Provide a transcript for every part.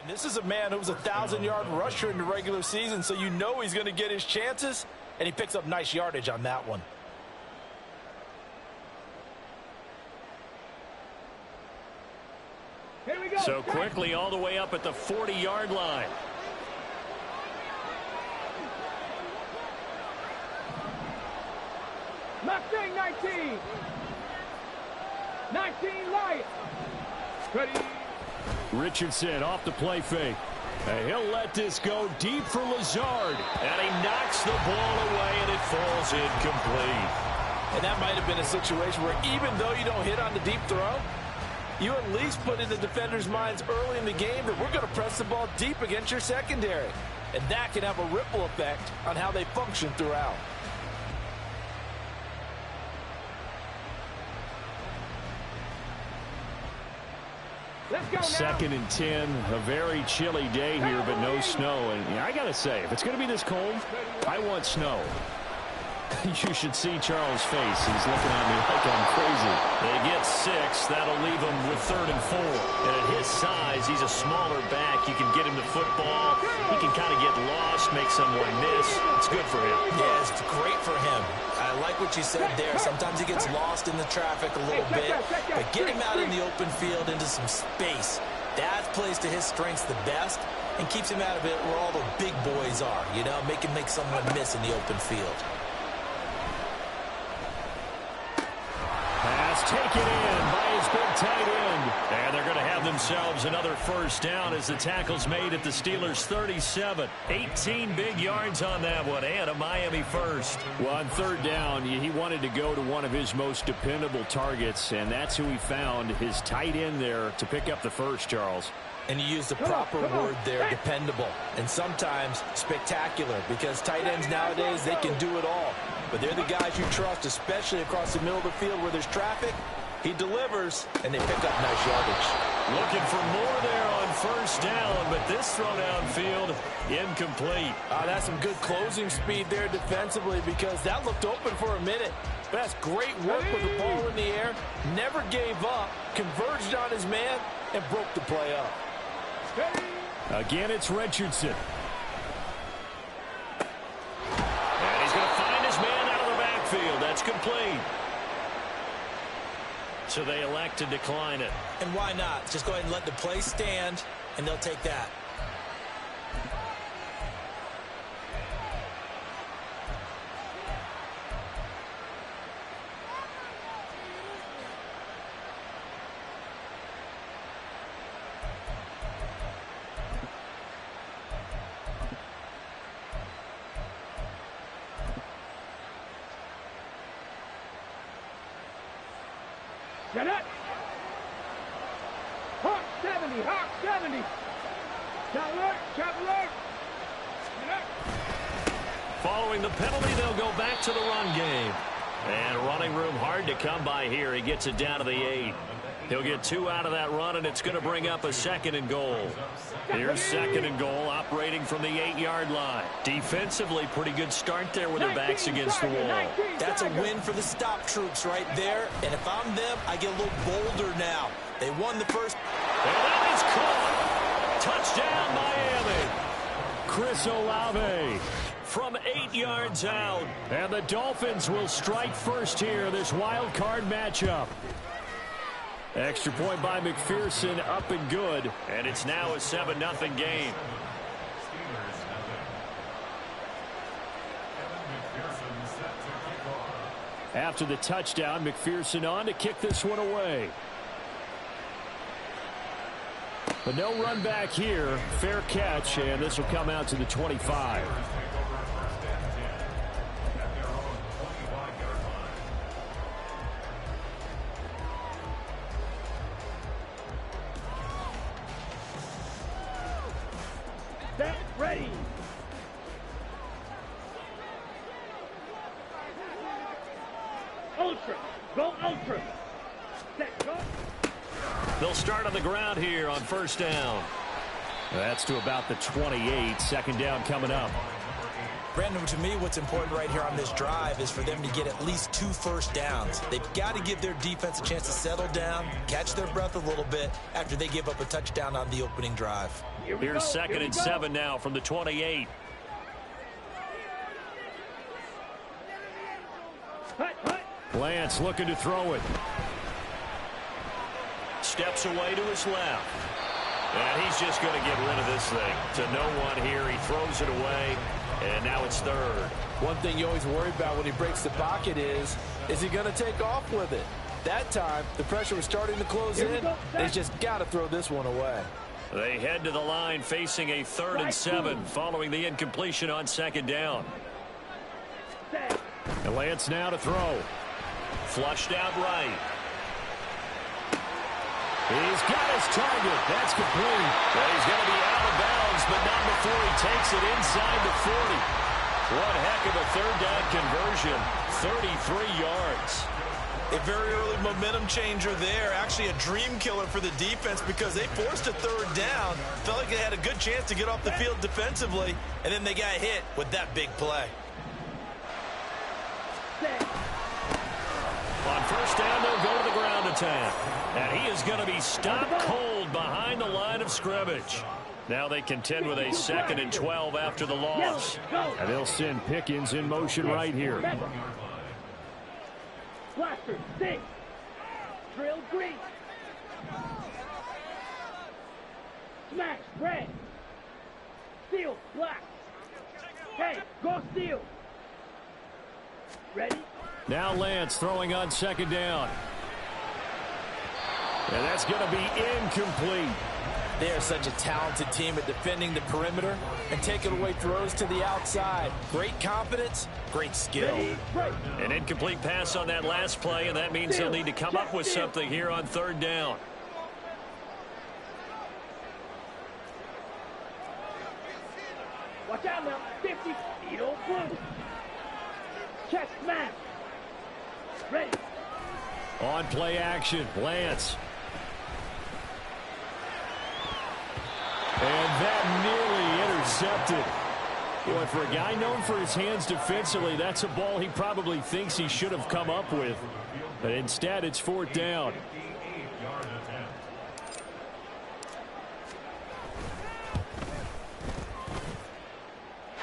And this is a man who was a 1,000-yard rusher in the regular season, so you know he's going to get his chances, and he picks up nice yardage on that one. Here we go. So quickly all the way up at the 40-yard line. Mustang 19. 19 light. Ready. Richardson off the play fake. He'll let this go deep for Lazard. And he knocks the ball away, and it falls incomplete. And that might have been a situation where even though you don't hit on the deep throw, you at least put in the defender's minds early in the game that we're going to press the ball deep against your secondary. And that can have a ripple effect on how they function throughout. Let's go now. 2nd and 10, a very chilly day here, but no snow. And yeah, I got to say, if it's going to be this cold, I want snow. You should see Charles' face. He's looking at me like I'm crazy. They get 6. That'll leave him with 3rd and 4. And at his size, he's a smaller back. You can get him the football. He can kind of get lost, make someone miss. It's good for him. Yeah, it's great for him. I like what you said there. Sometimes he gets lost in the traffic a little bit. But get him out in the open field into some space. That plays to his strengths the best and keeps him out of it where all the big boys are. You know, make him make someone miss in the open field. Pass taken in by his big tight end. And they're going to have themselves another first down as the tackle's made at the Steelers' 37. 18 big yards on that one, and a Miami first. Well, on 3rd down, he wanted to go to one of his most dependable targets, and that's who he found, his tight end there, to pick up the first, Charles. And you use the proper word there, dependable, and sometimes spectacular, because tight ends nowadays, they can do it all. But they're the guys you trust, especially across the middle of the field where there's traffic. He delivers, and they pick up nice yardage. Looking for more there on 1st down, but this throw downfield, incomplete. That's some good closing speed there defensively, because that looked open for a minute. But that's great work with the ball in the air. Never gave up, converged on his man, and broke the play up. Again, it's Richardson. And he's going to find his man out of the backfield. That's complete. So they elect to decline it. And why not? Just go ahead and let the play stand, and they'll take that. Get it. Hawk 70. Hawk 70. Chop alert. Following the penalty, they'll go back to the run game. And running room hard to come by here. He gets it down to the 8. He'll get 2 out of that run, and it's going to bring up a 2nd and goal. Here's 2nd and goal, operating from the 8-yard line. Defensively, pretty good start there with their backs against the wall. That's a win for the stop troops right there. And if I'm them, I get a little bolder now. They won the first. And that is caught. Touchdown, Miami. Chris Olave from 8 yards out. And the Dolphins will strike first here, this wild card matchup. Extra point by McPherson, up and good. And it's now a 7-0 game. After the touchdown, McPherson on to kick this one away. But no run back here. Fair catch, and this will come out to the 25. Set, ready. Ultra. Go ultra. Set, go. They'll start on the ground here on 1st down. That's to about the 28. 2nd down coming up. Brandon, to me, what's important right here on this drive is for them to get at least 2 first downs. They've got to give their defense a chance to settle down, catch their breath a little bit after they give up a touchdown on the opening drive. Here's 2nd and 7 now from the 28. Lance looking to throw it. Steps away to his left. And he's just going to get rid of this thing. To no one here. He throws it away. And now it's 3rd. One thing you always worry about when he breaks the pocket is he going to take off with it? That time, the pressure was starting to close in. They just got to throw this one away. They head to the line facing a 3rd and 7 following the incompletion on 2nd down. And Lance now to throw. Flushed out right. He's got his target. That's complete. Well, he's going to be out of bounds, but not before he takes it inside the 40. One heck of a 3rd down conversion. 33 yards. A very early momentum changer there. Actually a dream killer for the defense because they forced a 3rd down. Felt like they had a good chance to get off the field defensively, and then they got hit with that big play. On 1st down, they'll go to the ground attack. And he is going to be stopped cold behind the line of scrimmage. Now they contend with a 2nd and 12 after the loss. And they'll send Pickens in motion right here. Blaster, 6. Drill, green. Smash, red. Steel, black. Hey, go steel. Ready? Now Lance throwing on 2nd down. And that's going to be incomplete. They are such a talented team at defending the perimeter and taking away throws to the outside. Great confidence, great skill. An incomplete pass on that last play, and that means they'll need to come up with something here on 3rd down. Watch out now. 50 feet old blue. Check smash. Ready. On play action, Lance. And that nearly intercepted. Boy, for a guy known for his hands defensively, that's a ball he probably thinks he should have come up with. But instead, it's 4th down.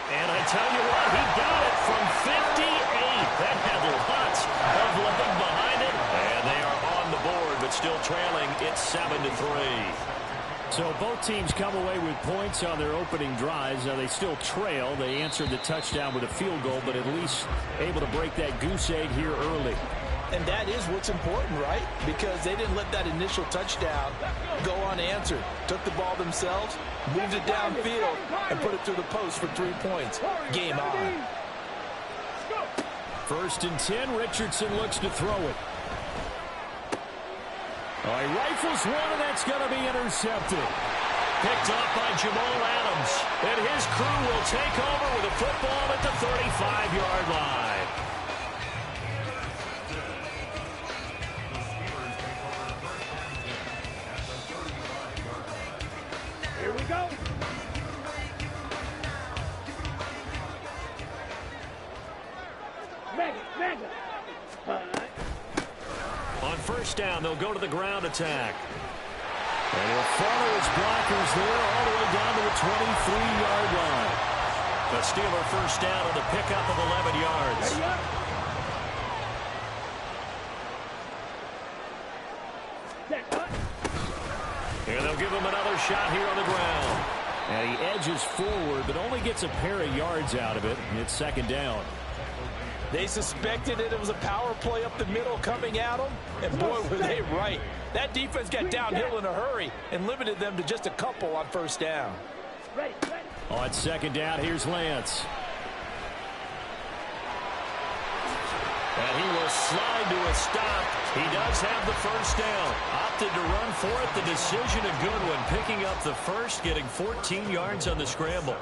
And I tell you what, he got it from 58. That had lots of leg behind it. And they are on the board, but still trailing. It's 7-3. So both teams come away with points on their opening drives. Now they still trail. They answered the touchdown with a field goal, but at least able to break that goose egg here early. And that is what's important, right? Because they didn't let that initial touchdown go unanswered. Took the ball themselves, moved it downfield, and put it through the post for 3 points. Game on. 1st and 10. Richardson looks to throw it. Oh, he rifles one, and that's going to be intercepted. Picked off by Jamal Adams. And his crew will take over with a football at the 35-yard line. Here we go. Mega. On 1st down, they'll go to the ground attack. And he'll follow his blockers there all the way down to the 23-yard line. The Steeler 1st down on the pickup of 11 yards. Ready up. Set, cut. And they'll give him another shot here on the ground. And he edges forward, but only gets a pair of yards out of it. It's 2nd down. They suspected it was a power play up the middle coming at them, and boy, were they right. That defense got downhill in a hurry and limited them to just a couple on 1st down. Ready. On 2nd down, here's Lance. And he will slide to a stop. He does have the 1st down. Opted to run for it. The decision a good one. Picking up the 1st, getting 14 yards on the scramble.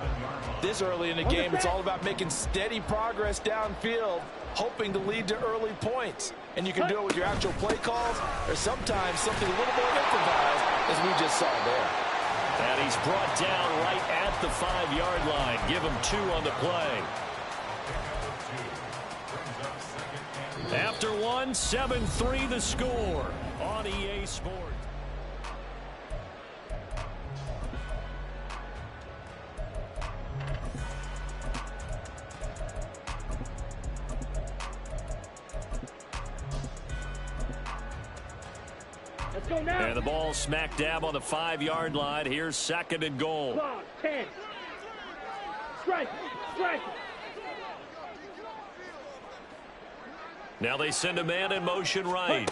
This early in the game, it's all about making steady progress downfield, hoping to lead to early points. And you can do it with your actual play calls or sometimes something a little more improvised, as we just saw there. And he's brought down right at the 5-yard line. Give him 2 on the play. After 1, 7-3 the score on EA Sports. Go now. And the ball smack dab on the 5-yard line. Here's 2nd and goal. Ball, 10. Strike. Strike. Now they send a man in motion right.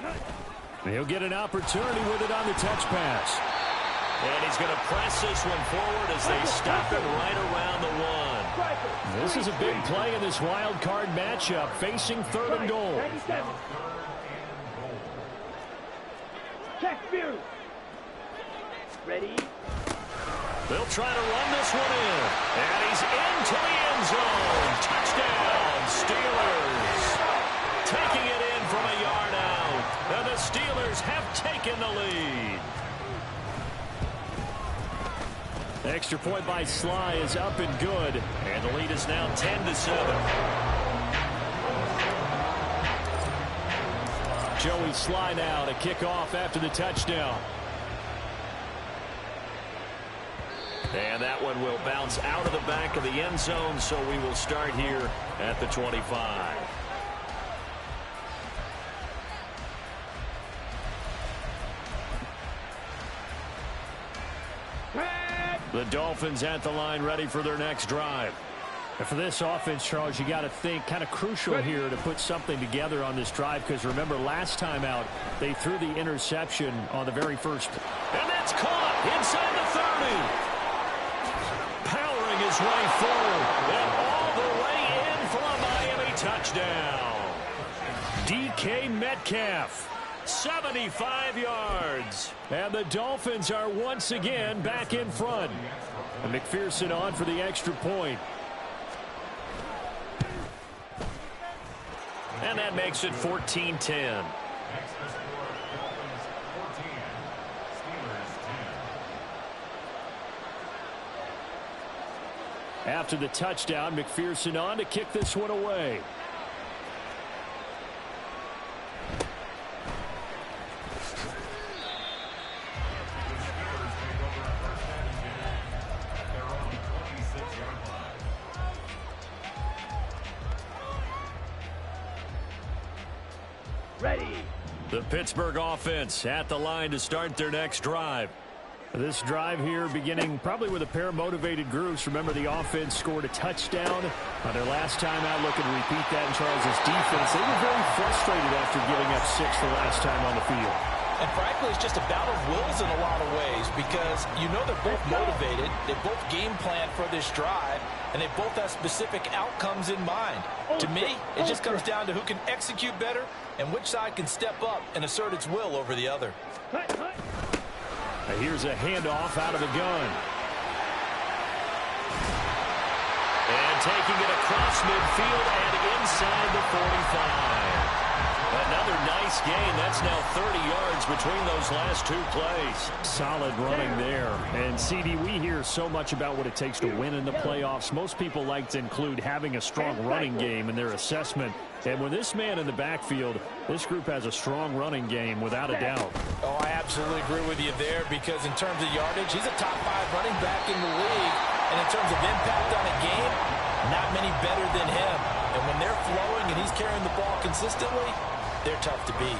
He'll get an opportunity with it on the touch pass. And he's going to press this one forward as they stop it right around the 1. This is a big play in this wild card matchup, facing 3rd and goal. 97. Check Fury. Ready? They'll try to run this one in. And he's into the end zone. Touchdown, Steelers. Taking it in from a yard out. And the Steelers have taken the lead. The extra point by Sly is up and good. And the lead is now 10-7. Joey Sly now to kick off after the touchdown. And that one will bounce out of the back of the end zone, so we will start here at the 25. The Dolphins at the line, ready for their next drive. And for this offense, Charles, you got to think kind of crucial here to put something together on this drive, because remember last time out they threw the interception on the very first. And that's caught inside the 30. Powering his way forward and all the way in for a Miami touchdown. DK Metcalf, 75 yards. And the Dolphins are once again back in front. And McPherson on for the extra point. And that makes it 14-10. After the touchdown, McPherson on to kick this one away. Ready. The Pittsburgh offense at the line to start their next drive. This drive here beginning probably with a pair of motivated groups. Remember, the offense scored a touchdown on their last time out. Looking to repeat that in Charles' defense. They were very frustrated after giving up 6 the last time on the field. And frankly, it's just a battle of wills in a lot of ways, because you know they're both motivated. They both game plan for this drive, and they both have specific outcomes in mind. To me, it just comes down to who can execute better and which side can step up and assert its will over the other. Now here's a handoff out of the gun. And taking it across midfield and inside the 45. Another nice gain. That's now 30 yards between those last 2 plays. Solid running there. And, CD, we hear so much about what it takes to win in the playoffs. Most people like to include having a strong running game in their assessment. And with this man in the backfield, this group has a strong running game without a doubt. Oh, I absolutely agree with you there, because in terms of yardage, he's a top 5 running back in the league. And in terms of impact on a game, not many better than him. And when they're flowing and he's carrying the ball consistently, they're tough to beat.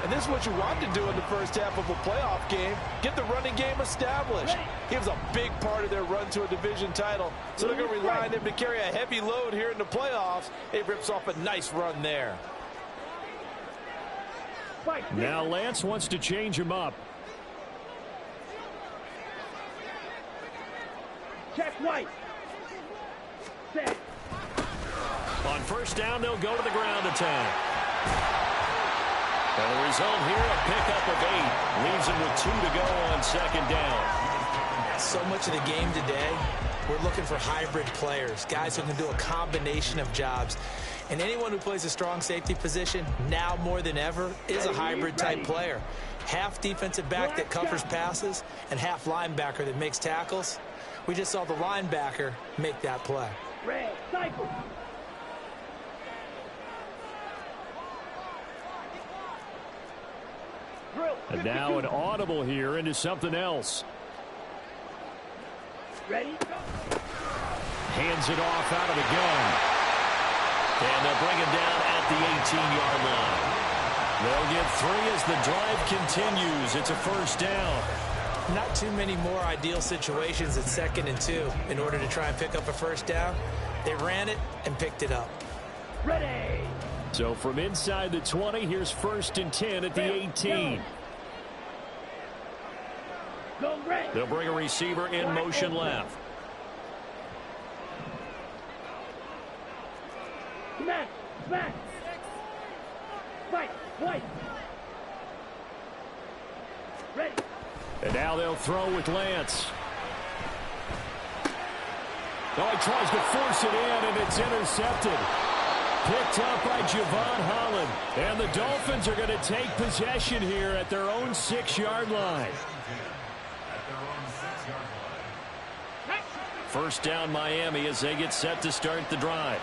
And this is what you want to do in the first half of a playoff game. Get the running game established. He was a big part of their run to a division title. So they're going to rely on him to carry a heavy load here in the playoffs. He rips off a nice run there. Now Lance wants to change him up. Check White. Set. On first down, they'll go to the ground attack. And the result here, a pickup of 8. Leaves him with 2 to go on second down. So much of the game today, we're looking for hybrid players, guys who can do a combination of jobs. And anyone who plays a strong safety position, now more than ever, is a hybrid-type player. Half defensive back that covers passes and half linebacker that makes tackles. We just saw the linebacker make that play. Red, cycle. And now an audible here into something else. Ready? Hands it off out of the gun. And they'll bring him down at the 18-yard line. They'll get 3 as the drive continues. It's a first down. Not too many more ideal situations at 2nd and 2 in order to try and pick up a first down. They ran it and picked it up. Ready. So from inside the 20, here's 1st and 10 at the 18. Go red. They'll bring a receiver in motion left. Smash. Smash. Fight. White. Ready. And now they'll throw with Lance. Oh, he tries to force it in, and it's intercepted. Picked up by Javon Holland. And the Dolphins are going to take possession here at their own 6-yard line. First down Miami as they get set to start the drive.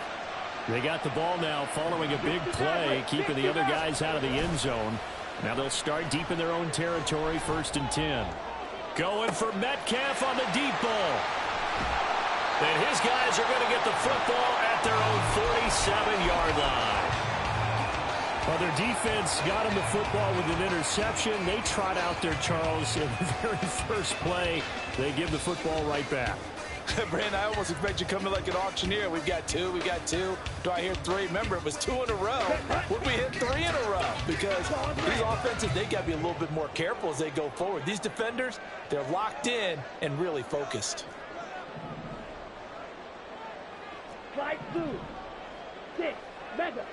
They got the ball now following a big play, keeping the other guys out of the end zone. Now they'll start deep in their own territory, 1st and 10. Going for Metcalf on the deep ball. And his guys are going to get the football at their own 47-yard line. Well, their defense got him the football with an interception. They trot out there, Charles, in the very first play. They give the football right back. Brandon, I almost expect you to come in like an auctioneer. We've got 2. We got 2. Do I hear 3? Remember, it was 2 in a row. Would we hit 3 in a row? Because these offenses, they got to be a little bit more careful as they go forward. These defenders, they're locked in and really focused. Slide 2. 6. Mega.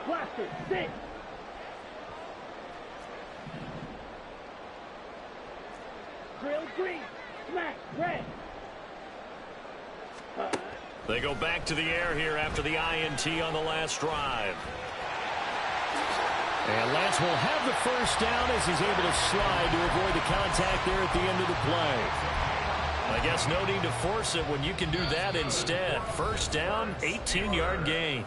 Blaster. 6. Drill green. Smack. Red. They go back to the air here after the INT on the last drive. And Lance will have the first down as he's able to slide to avoid the contact there at the end of the play. I guess no need to force it when you can do that instead. First down, 18-yard gain.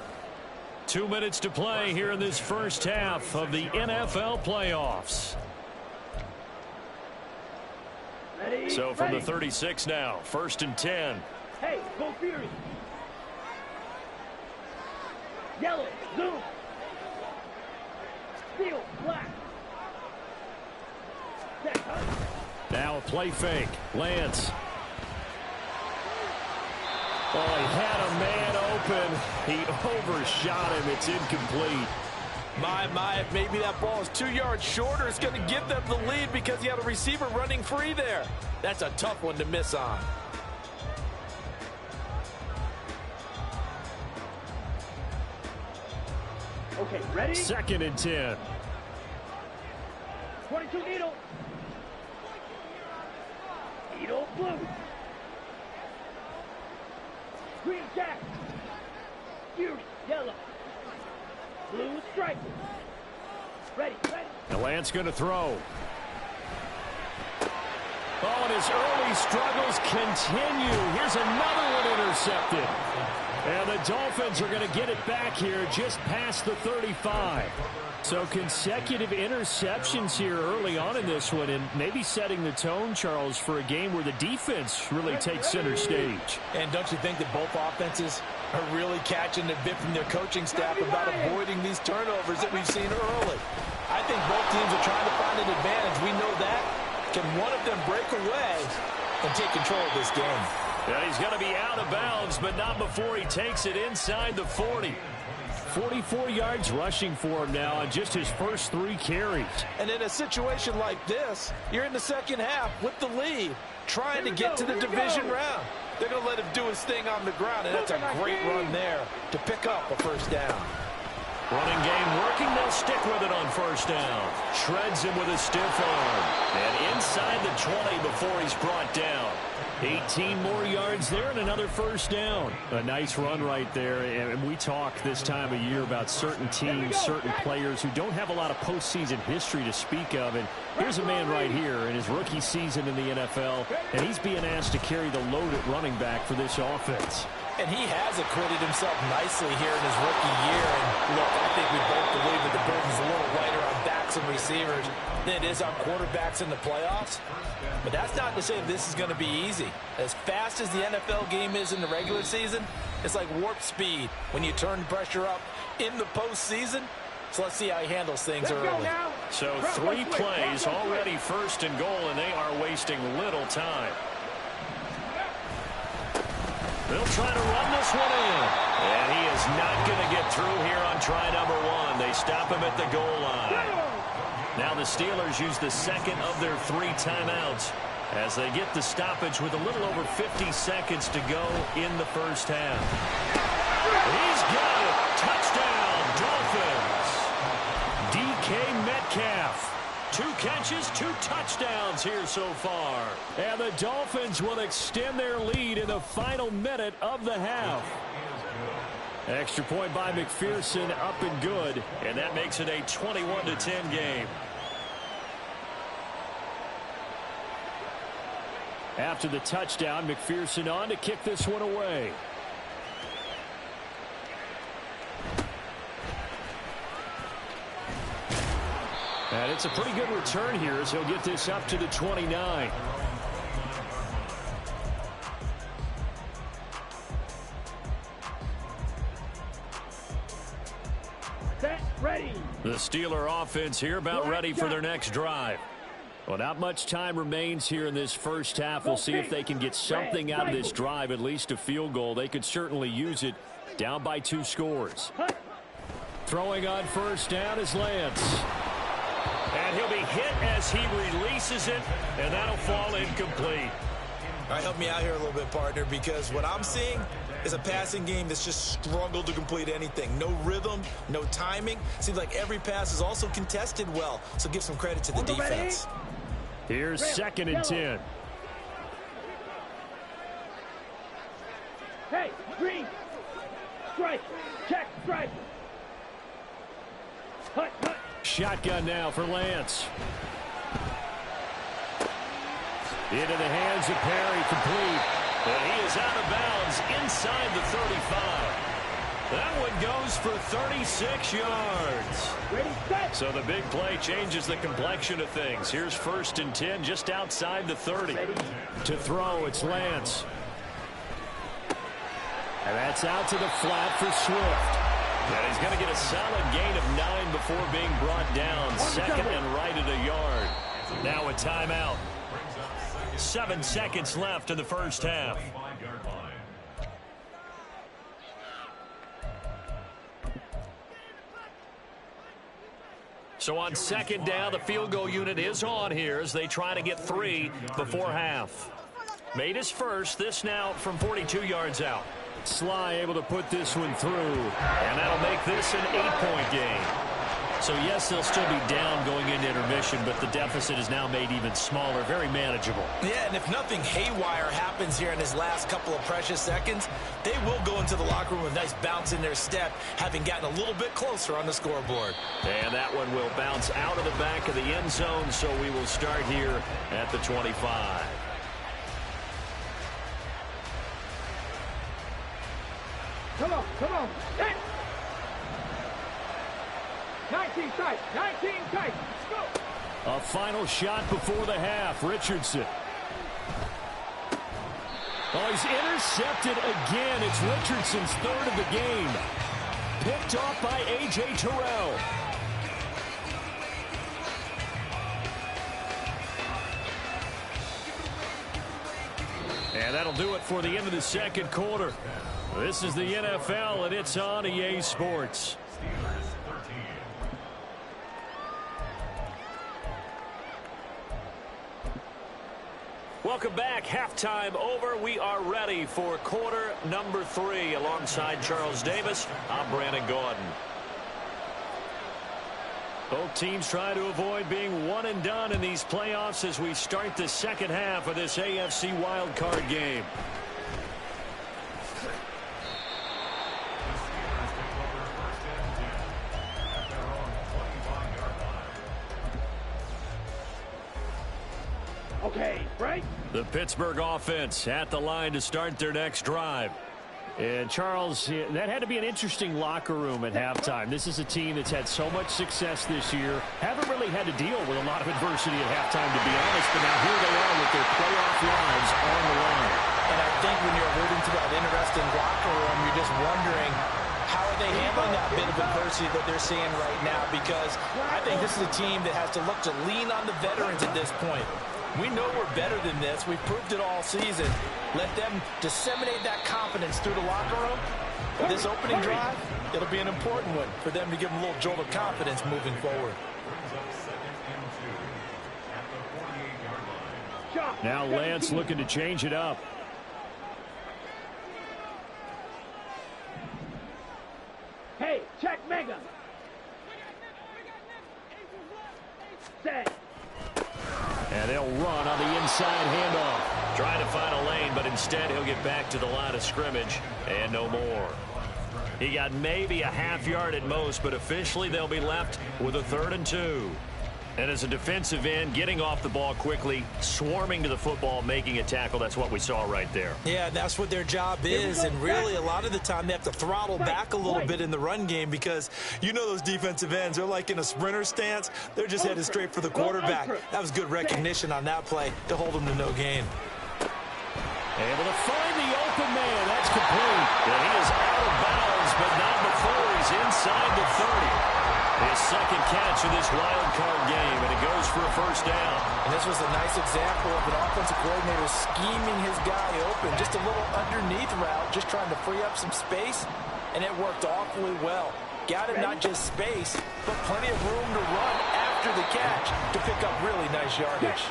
2 minutes to play here in this first half of the NFL playoffs. Ready. So from the 36 now, 1st and 10. Hey, go Fury. Yellow, zoom. Steel, black. Set, Now a play fake. Lance. Oh, he had a man open. He overshot him. It's incomplete. My, if maybe that ball is 2 yards shorter, it's going to give them the lead because he had a receiver running free there. That's a tough one to miss on. Okay, ready? 2nd and 10. 22 needle. Needle blue. Green jack. Fury yellow. Blue stripe. Ready, ready. Now Lance going to throw. Oh, and his early struggles continue. Here's another one intercepted. And the Dolphins are going to get it back here just past the 35. So consecutive interceptions here early on in this one, and maybe setting the tone, Charles, for a game where the defense really takes center stage. And don't you think that both offenses are really catching a bit from their coaching staff about avoiding these turnovers that we've seen early? I think both teams are trying to find an advantage. We know that. Can one of them break away and take control of this game? Yeah, he's going to be out of bounds, but not before he takes it inside the 40. 44 yards rushing for him now on just his first 3 carries. And in a situation like this, you're in the second half with the lead, trying to get to the division round. They're going to let him do his thing on the ground, and that's a great run there to pick up a first down. Running game working. They'll stick with it on first down. Shreds him with a stiff arm. And inside the 20 before he's brought down. 18 more yards there and another first down. A nice run right there. And we talk this time of year about certain teams, certain players who don't have a lot of postseason history to speak of. And here's a man right here in his rookie season in the NFL, and he's being asked to carry the load at running back for this offense. And he has acquitted himself nicely here in his rookie year. And look, I think we both believe that the burden's a little lighter on backs and receivers than it is on quarterbacks in the playoffs. But that's not to say this is going to be easy. As fast as the NFL game is in the regular season, it's like warp speed when you turn pressure up in the postseason. So let's see how he handles things early. So 3 plays, already first and goal, and they are wasting little time. They'll try to run this one in. And he is not going to get through here on try number 1. They stop him at the goal line. Now the Steelers use the second of their 3 timeouts as they get the stoppage with a little over 50 seconds to go in the first half. He's got it. Touchdown, Dolphins. DK Metcalf. 2 catches, 2 touchdowns here so far. And the Dolphins will extend their lead in the final minute of the half. Extra point by McPherson, up and good. And that makes it a 21-10 game. After the touchdown, McPherson on to kick this one away. And it's a pretty good return here as he'll get this up to the 29. Set, ready. The Steeler offense here about ready for their next drive. Well, not much time remains here in this first half. We'll see if they can get something out of this drive, at least a field goal. They could certainly use it, down by 2 scores. Throwing on first down is Lance. And he'll be hit as he releases it, and that'll fall incomplete. All right, help me out here a little bit, partner, because what I'm seeing is a passing game that's just struggled to complete anything. No rhythm, no timing. Seems like every pass is also contested well, so give some credit to the defense. Here's 2nd and 10. Hey, green. Strike. Check, strike. Hut, hut. Shotgun now for Lance. Into the hands of Perry, complete. And he is out of bounds inside the 35. That one goes for 36 yards. Ready, set. So the big play changes the complexion of things. Here's 1st and 10 just outside the 30. To throw, it's Lance. And that's out to the flat for Swift. And he's going to get a solid gain of 9 before being brought down. 2nd and right at a yard. Now a timeout. 7 seconds left in the first half. So on 2nd down, the field goal unit is on here as they try to get 3 before half. Made his first, this now from 42 yards out. Sly able to put this one through, and that'll make this an 8-point game. So yes, they'll still be down going into intermission, but the deficit is now made even smaller, very manageable. Yeah, and if nothing haywire happens here in his last couple of precious seconds, they will go into the locker room with a nice bounce in their step, having gotten a little bit closer on the scoreboard. And that one will bounce out of the back of the end zone, so we will start here at the 25. Come on, come on. Set. 19 tight, 19 tight. Go. A final shot before the half. Richardson. Oh, he's intercepted again. It's Richardson's 3rd of the game. Picked off by A.J. Terrell. And that'll do it for the end of the second quarter. This is the NFL, and it's on EA Sports. Welcome back. Halftime over. We are ready for quarter number 3. Alongside Charles Davis, I'm Brandon Gordon. Both teams try to avoid being one and done in these playoffs as we start the second half of this AFC wildcard game. Okay, break. The Pittsburgh offense at the line to start their next drive. And Charles, that had to be an interesting locker room at halftime. This is a team that's had so much success this year. Haven't really had to deal with a lot of adversity at halftime, to be honest. But now here they are with their playoff lives on the line. And I think when you're alluding to that interesting locker room, you're just wondering How are they handling that bit of adversity that they're seeing right now? Because I think this is a team that has to look to lean on the veterans at this point. We know we're better than this. We've proved it all season. Let them disseminate that confidence through the locker room. But this opening drive, it'll be an important one for them to give them a little jolt of confidence moving forward. Now Lance looking to change it up. Hey, check Mega. Set. And they'll run on the inside handoff. Trying to find a lane, but instead he'll get back to the line of scrimmage and no more. He got maybe a half yard at most, but officially they'll be left with a 3rd and 2. And as a defensive end, getting off the ball quickly, swarming to the football, making a tackle, that's what we saw right there. Yeah, that's what their job is, and really a lot of the time they have to throttle back a little bit in the run game because you know those defensive ends, they're like in a sprinter stance. They're just headed straight for the quarterback. That was good recognition on that play to hold them to no gain. Able to find the open man. That's complete. And he is out of bounds, but not before he's inside the 30. His second catch of this wild card game, and it goes for a 1st down. And this was a nice example of an offensive coordinator scheming his guy open. Just a little underneath route, just trying to free up some space, and it worked awfully well. Got him not just space, but plenty of room to run after the catch to pick up really nice yardage.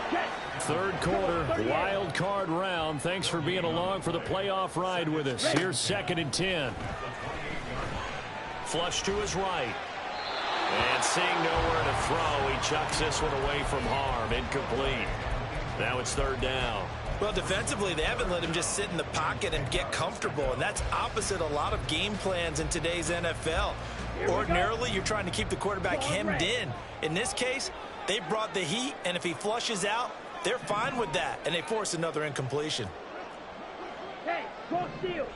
3rd quarter, wild card round. Thanks for being along for the playoff ride with us. Here's 2nd and 10. Flush to his right. And seeing nowhere to throw, he chucks this one away from harm. Incomplete. Now it's 3rd down. Well, defensively, they haven't let him just sit in the pocket and get comfortable, and that's opposite a lot of game plans in today's NFL. Ordinarily, you're trying to keep the quarterback hemmed in. In this case, they brought the heat, and if he flushes out, they're fine with that, and they force another incompletion. Hey, cross steal.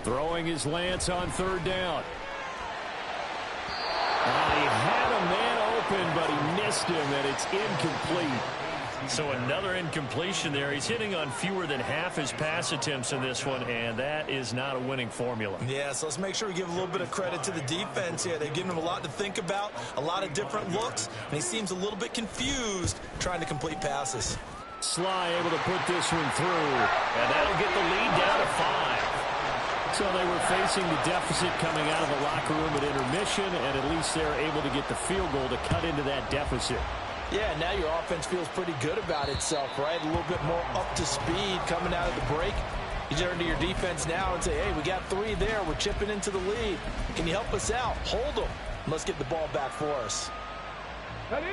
Throwing his Lance on 3rd down. He had a man open, but he missed him, and it's incomplete. So another incompletion there. He's hitting on fewer than half his pass attempts in this one, and that is not a winning formula. Yeah, so let's make sure we give a little bit of credit to the defense here. They've given him a lot to think about, a lot of different looks, and he seems a little bit confused trying to complete passes. Sly able to put this one through, and that'll get the lead down to 5. So they were facing the deficit coming out of the locker room at intermission, and at least they're able to get the field goal to cut into that deficit. Yeah, now your offense feels pretty good about itself, right? A little bit more up to speed coming out of the break. You turn to your defense now and say, hey, we got 3 there. We're chipping into the lead. Can you help us out? Hold them. Let's get the ball back for us.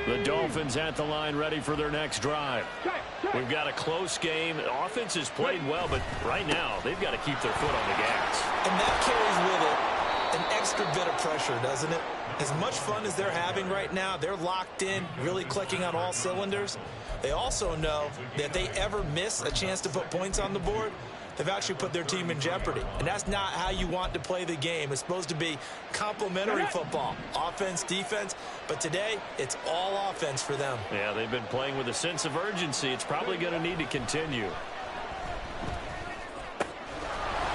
The Dolphins at the line ready for their next drive. We've got a close game. The offense has played well, but right now they've got to keep their foot on the gas. And that carries with it an extra bit of pressure, doesn't it? As much fun as they're having right now, they're locked in, really clicking on all cylinders. They also know that if they ever miss a chance to put points on the board, they've actually put their team in jeopardy. And that's not how you want to play the game. It's supposed to be complementary football, offense, defense. But today, it's all offense for them. Yeah, they've been playing with a sense of urgency. It's probably going to need to continue.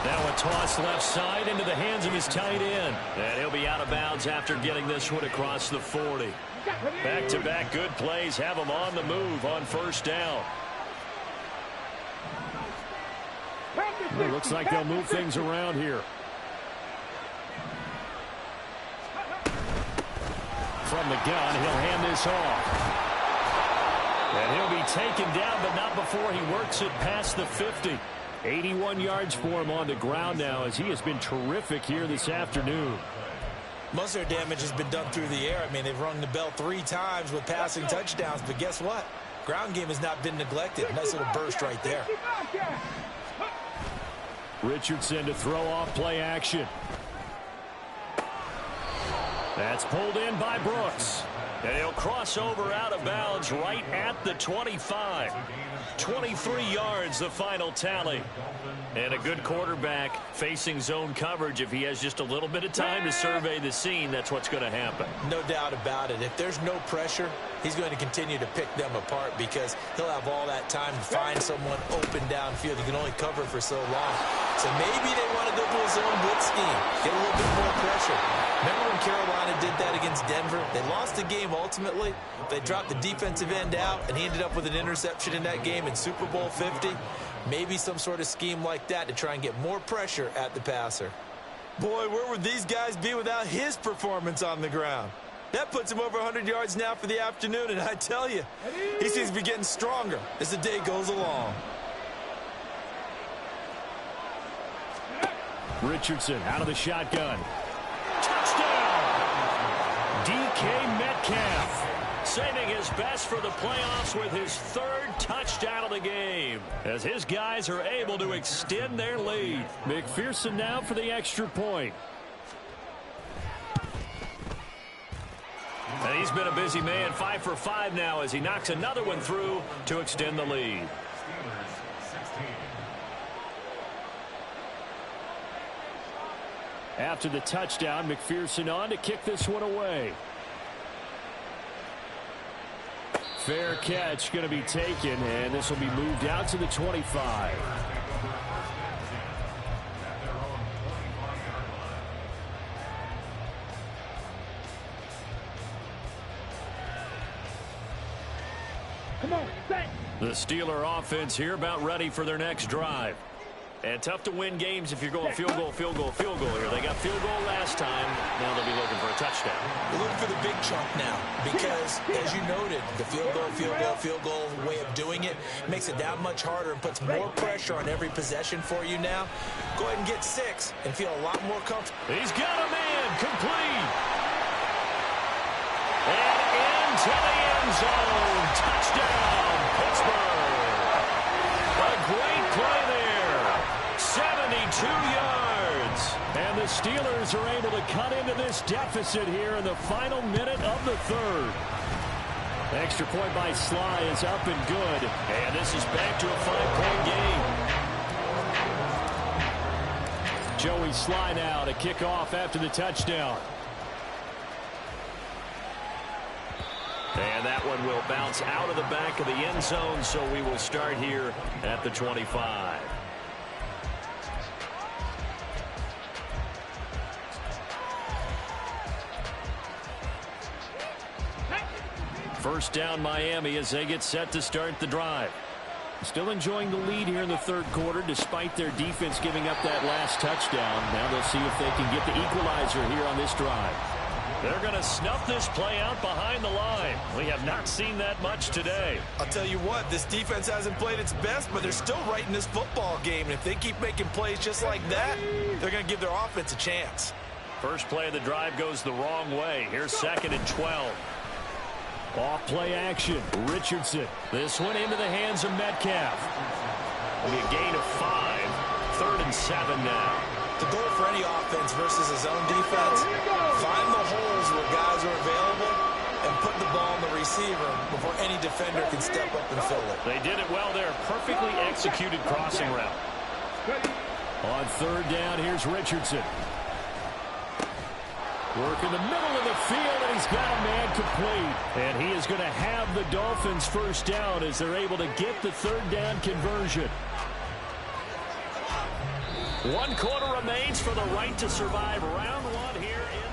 Now a toss left side into the hands of his tight end. And he'll be out of bounds after getting this one across the 40. Back-to-back good plays have him on the move on 1st down. It looks like they'll move things around here. From the gun, he'll hand this off. And he'll be taken down, but not before he works it past the 50. 81 yards for him on the ground now, as he has been terrific here this afternoon. Most of their damage has been done through the air. I mean, they've rung the bell 3 times with passing touchdowns, but guess what? Ground game has not been neglected. Nice little burst right there. Richardson to throw off play action. That's pulled in by Brooks. And he'll cross over out of bounds right at the 25. 23 yards, the final tally. And a good quarterback facing zone coverage. If he has just a little bit of time to survey the scene, that's what's going to happen. No doubt about it. If there's no pressure, he's going to continue to pick them apart because he'll have all that time to find someone open downfield. He can only cover for so long. So maybe they want to go to a zone blitz scheme, get a little bit more pressure. Remember when Carolina did that against Denver? They lost the game ultimately. They dropped the defensive end out, and he ended up with an interception in that game in Super Bowl 50. Maybe some sort of scheme like that to try and get more pressure at the passer. Boy, where would these guys be without his performance on the ground? That puts him over 100 yards now for the afternoon, and I tell you, he seems to be getting stronger as the day goes along. Richardson out of the shotgun. Touchdown! DK Metcalf saving his best for the playoffs with his third touchdown of the game as his guys are able to extend their lead. McPherson now for the extra point. And he's been a busy man, 5 for 5 now as he knocks another one through to extend the lead. After the touchdown, McPherson on to kick this one away. Fair catch going to be taken, and this will be moved out to the 25. Come on, set. The Steeler offense here about ready for their next drive. And tough to win games if you're going field goal, field goal, field goal here. They got field goal last time. Now they'll be looking for a touchdown. They're looking for the big chunk now because, as you noted, the field goal way of doing it makes it that much harder and puts more pressure on every possession for you now. Go ahead and get 6 and feel a lot more comfortable. He's got a man complete. And into the end zone. Touchdown, Pittsburgh. A great play there. 72 yards. And the Steelers are able to cut into this deficit here in the final minute of the third. Extra point by Sly is up and good. And this is back to a 5-point game. Joey Sly now to kick off after the touchdown. And that one will bounce out of the back of the end zone, so we will start here at the 25. First down Miami as they get set to start the drive. Still enjoying the lead here in the third quarter despite their defense giving up that last touchdown. Now they'll see if they can get the equalizer here on this drive. They're going to snuff this play out behind the line. We have not seen that much today. I'll tell you what, this defense hasn't played its best, but they're still right in this football game. And if they keep making plays just like that, they're going to give their offense a chance. First play of the drive goes the wrong way. Here's 2nd and 12. Off play action. Richardson. This one into the hands of Metcalf. It'll be a gain of 5. 3rd and 7 now. The goal for any offense versus his own defense, find the holes where guys are available and put the ball on the receiver before any defender can step up and fill it. They did it well there. Perfectly executed crossing route. On 3rd down, here's Richardson. Work in the middle of the field, and he's got a man complete. And he is going to have the Dolphins first down as they're able to get the 3rd down conversion. 1 quarter remains for the right to survive round 1 here in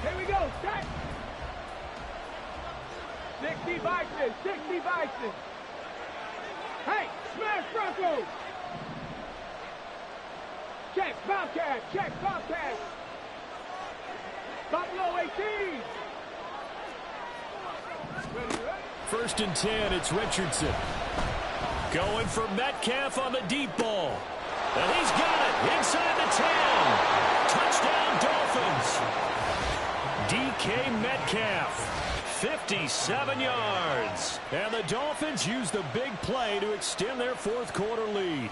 Here we go, set. 60 Bison, 60 Bison. Hey, smash Broncos. Check Bobcat, check Bobcat. Buffalo 18. 1st and 10, it's Richardson. Going for Metcalf on the deep ball. And he's got it inside the 10. Touchdown, Dolphins. DK Metcalf, 57 yards. And the Dolphins use the big play to extend their 4th quarter lead.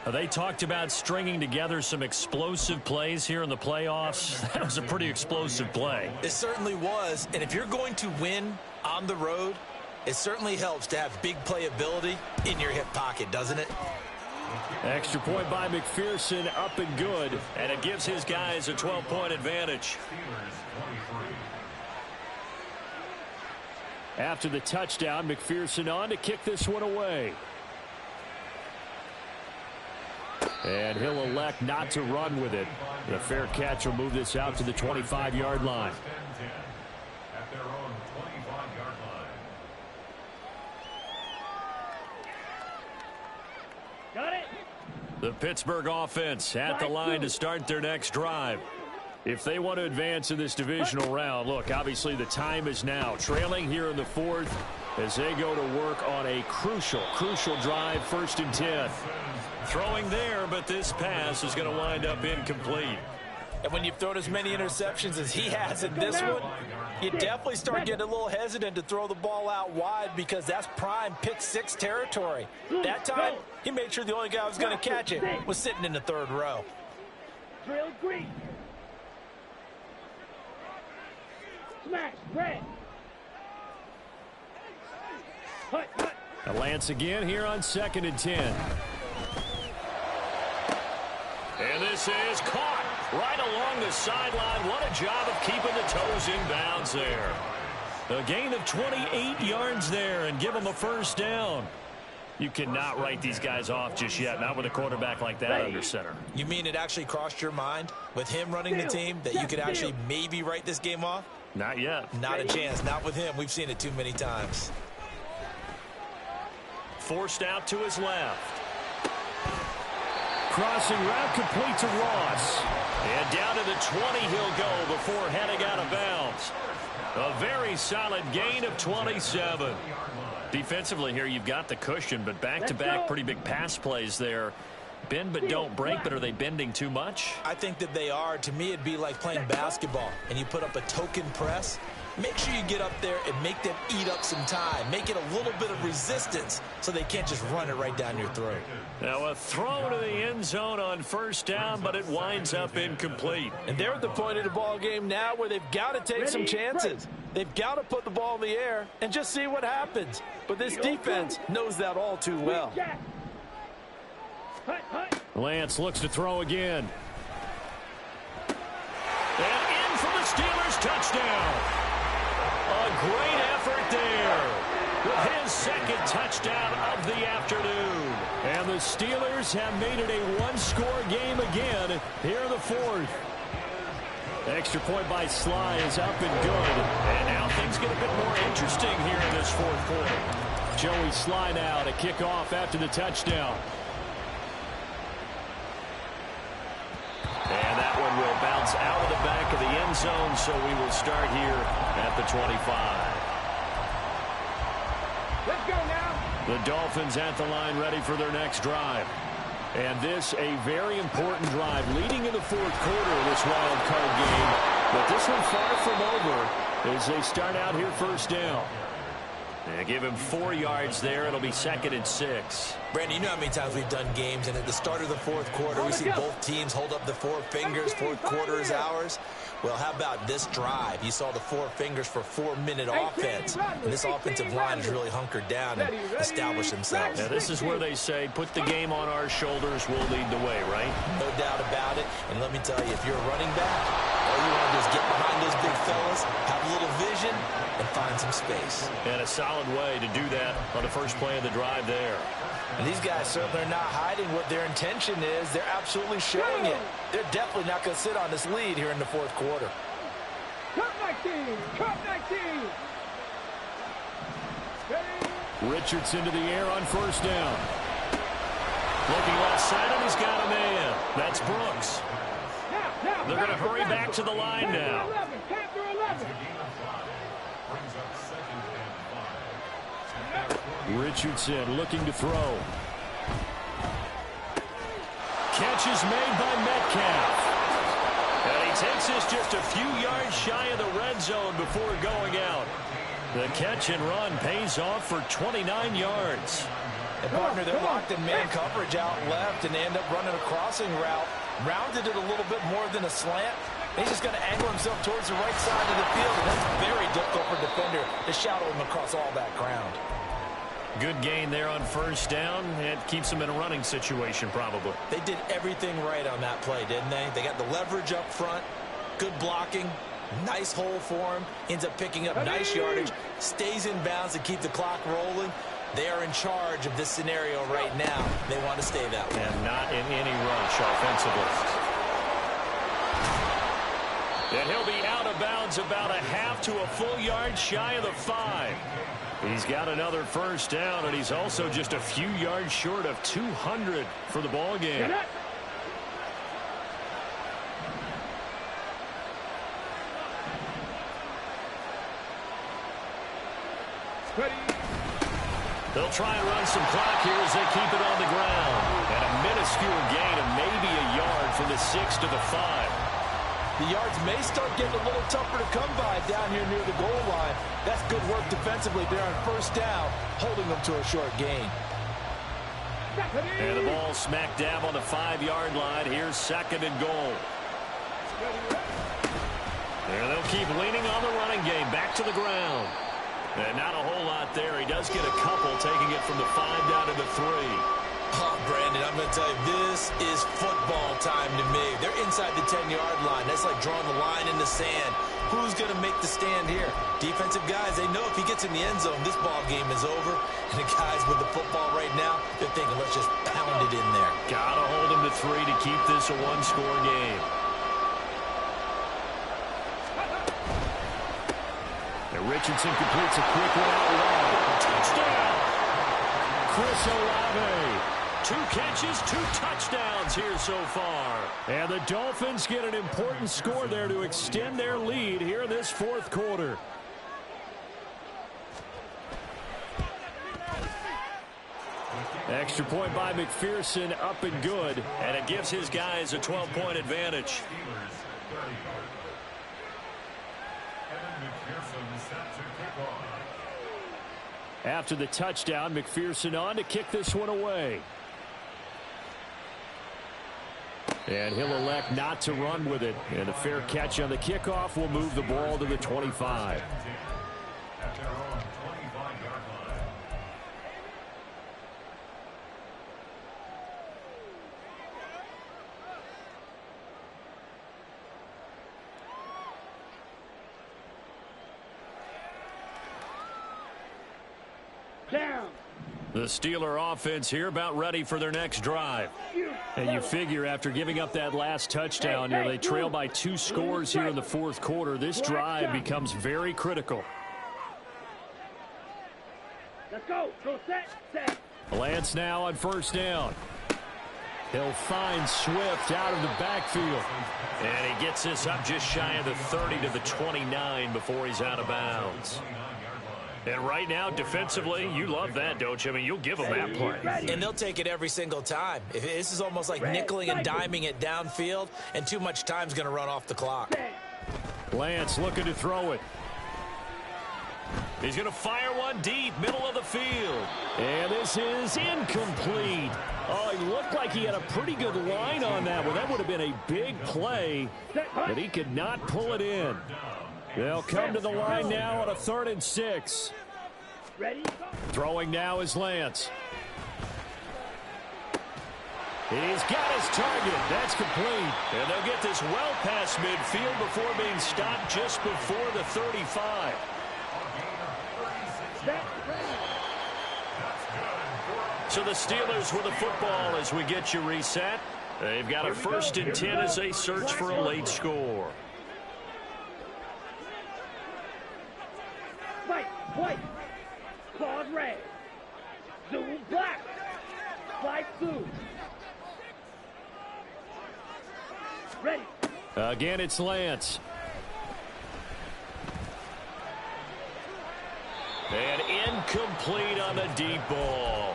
They talked about stringing together some explosive plays here in the playoffs. That was a pretty explosive play. It certainly was. And if you're going to win on the road, it certainly helps to have big playability in your hip pocket, doesn't it? Extra point by McPherson, up and good, and it gives his guys a 12-point advantage. After the touchdown, McPherson on to kick this one away. And he'll elect not to run with it. The fair catch will move this out to the 25-yard line. Got it. The Pittsburgh offense at the line to start their next drive. If they want to advance in this divisional round, look, obviously the time is now. Trailing here in the fourth as they go to work on a crucial drive, 1st and 10. Throwing there, but this pass is going to wind up incomplete. And when you've thrown as many interceptions as he has in this one, you definitely start getting a little hesitant to throw the ball out wide because that's prime pick 6 territory. That time, he made sure the only guy who was going to catch it was sitting in the 3rd row. Drill green. Smash, red. Hut, hut. A Lance again here on 2nd and 10. And this is caught right along the sideline. What a job of keeping the toes in bounds there. A gain of 28 yards there and give them a 1st down. You cannot write these guys off just yet, not with a quarterback like that under center. You mean it actually crossed your mind with him running the team that you could actually maybe write this game off? Not yet. Not a chance. Not with him. We've seen it too many times. Forced out to his left. Crossing route complete to Ross. And down to the 20 he'll go before heading out of bounds. A very solid gain of 27. Defensively here, you've got the cushion, but back-to-back pretty big pass plays there. Bend but don't break, but are they bending too much? I think that they are. To me, it'd be like playing basketball, and you put up a token press. Make sure you get up there and make them eat up some time. Make it a little bit of resistance so they can't just run it right down your throat. Now a throw to the end zone on 1st down, but it winds up incomplete. And they're at the point of the ball game now where they've got to take some chances. They've got to put the ball in the air and just see what happens. But this defense knows that all too well. Lance looks to throw again. And in for the Steelers touchdown. A great effort there with his 2nd touchdown of the afternoon. And the Steelers have made it a 1-score game again here in the 4th. Extra point by Sly is up and good. And now things get a bit more interesting here in this 4th quarter. Joey Sly now to kick off after the touchdown. And that one will bounce out of the back of the end zone, so we will start here at the 25. Let's go now. The Dolphins at the line ready for their next drive. And this a very important drive leading in the 4th quarter of this wild card game. But this one far from over as they start out here 1st down. They give him 4 yards there. It'll be 2nd and 6. Brandon, you know how many times we've done games, and at the start of the 4th quarter, we see both teams hold up the 4 fingers, 4th quarter is ours. Well, how about this drive? You saw the 4 fingers for 4-minute offense. And this offensive line has really hunkered down and established themselves. Now, this is where they say, put the game on our shoulders, we'll lead the way, right? No doubt about it. And let me tell you, if you're a running back, all you want to do is get behind those big fellas, have a little vision, and find some space. And a solid way to do that on the first play of the drive there. And these guys certainly are not hiding what their intention is. They're absolutely showing it. They're definitely not going to sit on this lead here in the 4th quarter. Cut 19. Cut 19. Richardson to the air on 1st down. Looking left side, and he's got a man. That's Brooks. Now, They're going to hurry back to the line now. Capture 11. Richardson looking to throw. Catch is made by Metcalf. And he takes this just a few yards shy of the red zone before going out. The catch and run pays off for 29 yards. And partner, they're locked in man coverage out left, and they end up running a crossing route. Rounded it a little bit more than a slant. He's just going to angle himself towards the right side of the field, and that's very difficult for a defender to shadow him across all that ground. Good gain there on first down. It keeps them in a running situation probably. They did everything right on that play, didn't they? They got the leverage up front, good blocking, nice hole for him, ends up picking up nice yardage, stays in bounds to keep the clock rolling. They are in charge of this scenario right now. They want to stay that way. And not in any rush offensively. And he'll be out of bounds about a half to a full yard shy of the 5. He's got another first down, and he's also just a few yards short of 200 for the ball game. They'll try and run some clock here as they keep it on the ground. And a minuscule gain of maybe a yard from the 6 to the 5. The yards may start getting a little tougher to come by down here near the goal line. That's good work defensively there on first down, holding them to a short gain. And the ball smack dab on the 5-yard line. Here's 2nd and goal. There they'll keep leaning on the running game. Back to the ground. And not a whole lot there. He does get a couple, taking it from the 5 down to the 3. Oh, Brandon, I'm going to tell you, this is football time to me. They're inside the 10-yard line. That's like drawing the line in the sand. Who's going to make the stand here? Defensive guys, they know if he gets in the end zone, this ball game is over. And the guys with the football right now, they're thinking, let's just pound it in there. Got to hold him to 3 to keep this a one-score game. And Richardson completes a quick one out wide. Touchdown! Chris Olave. 2 catches, 2 touchdowns here so far. And the Dolphins get an important score there to extend their lead here in this 4th quarter. Extra point by McPherson, up and good. And it gives his guys a 12-point advantage. After the touchdown, McPherson on to kick this one away. And he'll elect not to run with it. And a fair catch on the kickoff will move the ball to the 25. Down. The Steeler offense here about ready for their next drive. And you figure after giving up that last touchdown, they trail by 2 scores here in the 4th quarter. This drive becomes very critical. Let's go. Go set. Lance now on first down. He'll find Swift out of the backfield. And he gets this up just shy of the 30 to the 29 before he's out of bounds. And right now, defensively, you love that, don't you? I mean, you'll give them that play. And they'll take it every single time. This is almost like nickeling and diming it downfield, and too much time's going to run off the clock. Lance looking to throw it. He's going to fire one deep, middle of the field. And this is incomplete. Oh, he looked like he had a pretty good line on that one. That would have been a big play, but he could not pull it in. They'll come to the line now on a 3rd and 6. Ready? Throwing now is Lance. He's got his target. That's complete. And they'll get this well past midfield before being stopped just before the 35. So the Steelers with the football as we get you reset. They've got a 1st and 10 as they search for a late score. White. Claws red. Zoom black. Slide through. Ready. Again, it's Lance. And incomplete on the deep ball.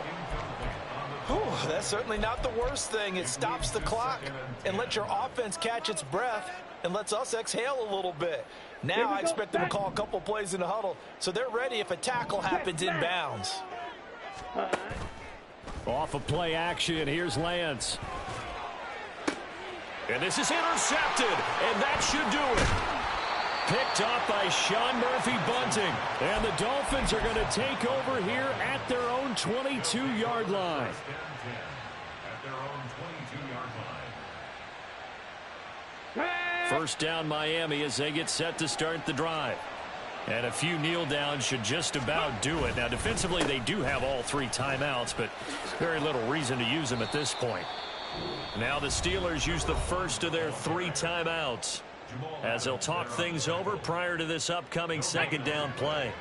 Whew, that's certainly not the worst thing. It stops the clock and lets your offense catch its breath and lets us exhale a little bit. Now I expect them to call a couple plays in the huddle, so they're ready if a tackle happens in bounds. Off of play action, here's Lance. And this is intercepted, and that should do it. Picked off by Sean Murphy-Bunting. And the Dolphins are going to take over here at their own 22-yard line. First down Miami as they get set to start the drive. And a few kneel downs should just about do it. Now defensively they do have all 3 timeouts, but very little reason to use them at this point. Now the Steelers use the first of their 3 timeouts as they'll talk things over prior to this upcoming second down play.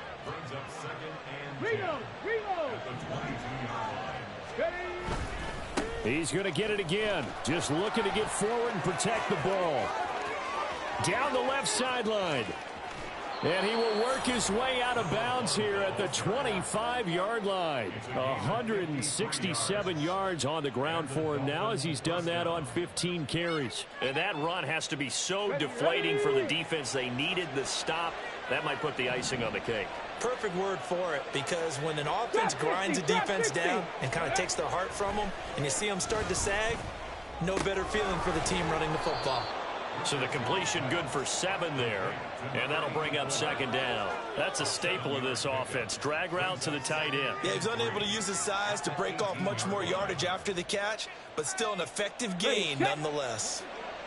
He's going to get it again. Just looking to get forward and protect the ball. Down the left sideline. And he will work his way out of bounds here at the 25-yard line. 167 yards on the ground for him now as he's done that on 15 carries. And that run has to be so deflating for the defense. They needed the stop. That might put the icing on the cake. Perfect word for it, because when an offense grinds a defense down and kind of takes their heart from them, and you see them start to sag, no better feeling for the team running the football. So the completion good for 7 there, and that'll bring up second down. That's a staple of this offense. Drag route to the tight end. Yeah, he's unable to use his size to break off much more yardage after the catch, but still an effective gain nonetheless.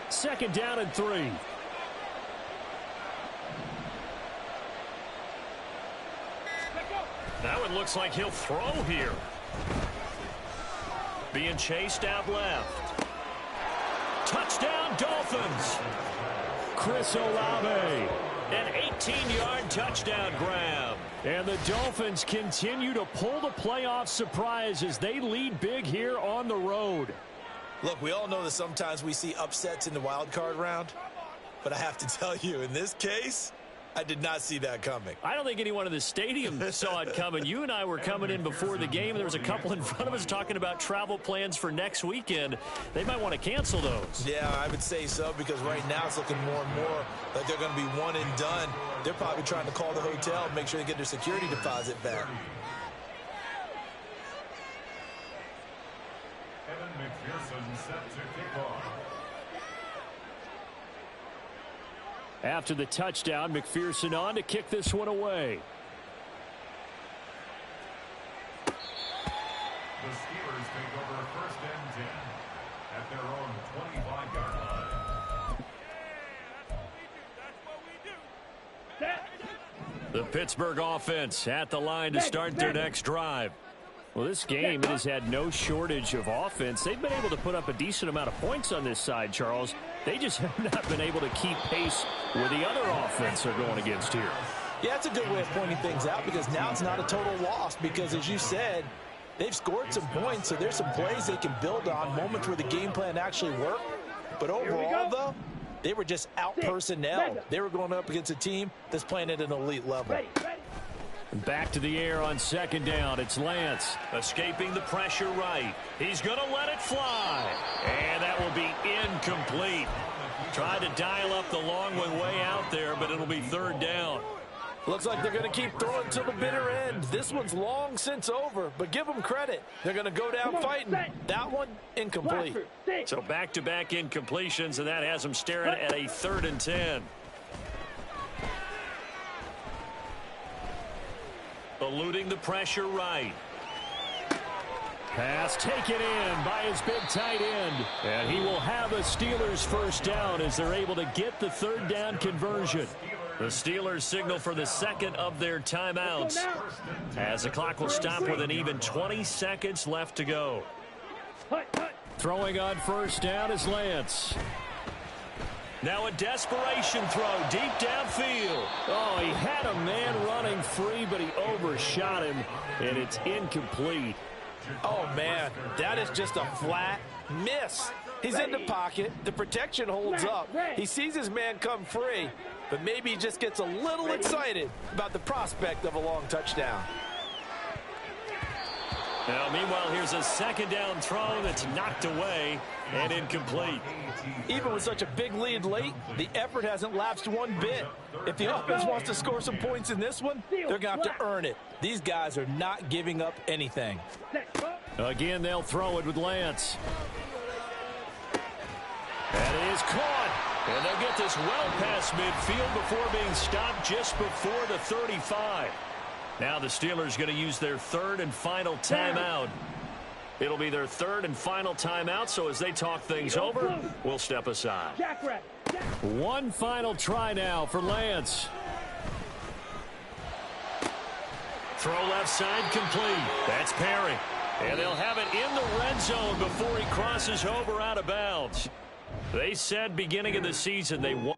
Second down and 3. That one looks like he'll throw here. Being chased out left. Touchdown, Dolphins. Chris Olave. An 18-yard touchdown grab. And the Dolphins continue to pull the playoff surprise as they lead big here on the road. Look, we all know that sometimes we see upsets in the wild card round, but I have to tell you, in this case, I did not see that coming. I don't think anyone in the stadium saw it coming. You and I were coming in before the game. There was a couple in front of us talking about travel plans for next weekend. They might want to cancel those. Yeah, I would say so, because right now it's looking more and more like they're going to be one and done. They're probably trying to call the hotel and make sure they get their security deposit back. Evan McPherson set to kick off. After the touchdown, McPherson on to kick this one away. The Steelers take over first and 10 at their own 25-yard line. The Pittsburgh offense at the line to start their next drive. Well, this game, it has had no shortage of offense. They've been able to put up a decent amount of points on this side, Charles. They just have not been able to keep pace with the other offense they're going against here. Yeah, that's a good way of pointing things out, because now it's not a total loss, because as you said, they've scored some points, so there's some plays they can build on, moments where the game plan actually worked. But overall, though, they were just out-personnelled. They were going up against a team that's playing at an elite level. Back to the air on second down. It's Lance. Escaping the pressure right. He's going to let it fly. And that will be incomplete. Tried to dial up the long one way out there, but it'll be third down. Looks like they're going to keep throwing till the bitter end. This one's long since over, but give them credit. They're going to go down fighting. That one, incomplete. So back-to-back incompletions, and that has them staring at a 3rd and 10. Eluding the pressure right. Pass taken in by his big tight end. And he will have a Steelers first down as they're able to get the third down conversion. The Steelers signal for the second of their timeouts as the clock will stop with an even 20 seconds left to go. Throwing on first down is Lance. Now a desperation throw deep downfield. Oh, he had a man running free, but he overshot him, and it's incomplete. Oh, man, that is just a flat miss. He's in the pocket. The protection holds up. He sees his man come free, but maybe he just gets a little excited about the prospect of a long touchdown. Now, meanwhile, here's a second down throw that's knocked away and incomplete. Even with such a big lead late, the effort hasn't lapsed one bit. If the offense wants to score some points in this one, they're going to have to earn it. These guys are not giving up anything. Again, they'll throw it with Lance. That is caught. And they'll get this well past midfield before being stopped just before the 35. Now the Steelers going to use their third and final timeout. It'll be their third and final timeout, so as they talk things over, we'll step aside. One final try now for Lance. Throw left side complete. That's Perry. And they'll have it in the red zone before he crosses over out of bounds. They said beginning of the season they want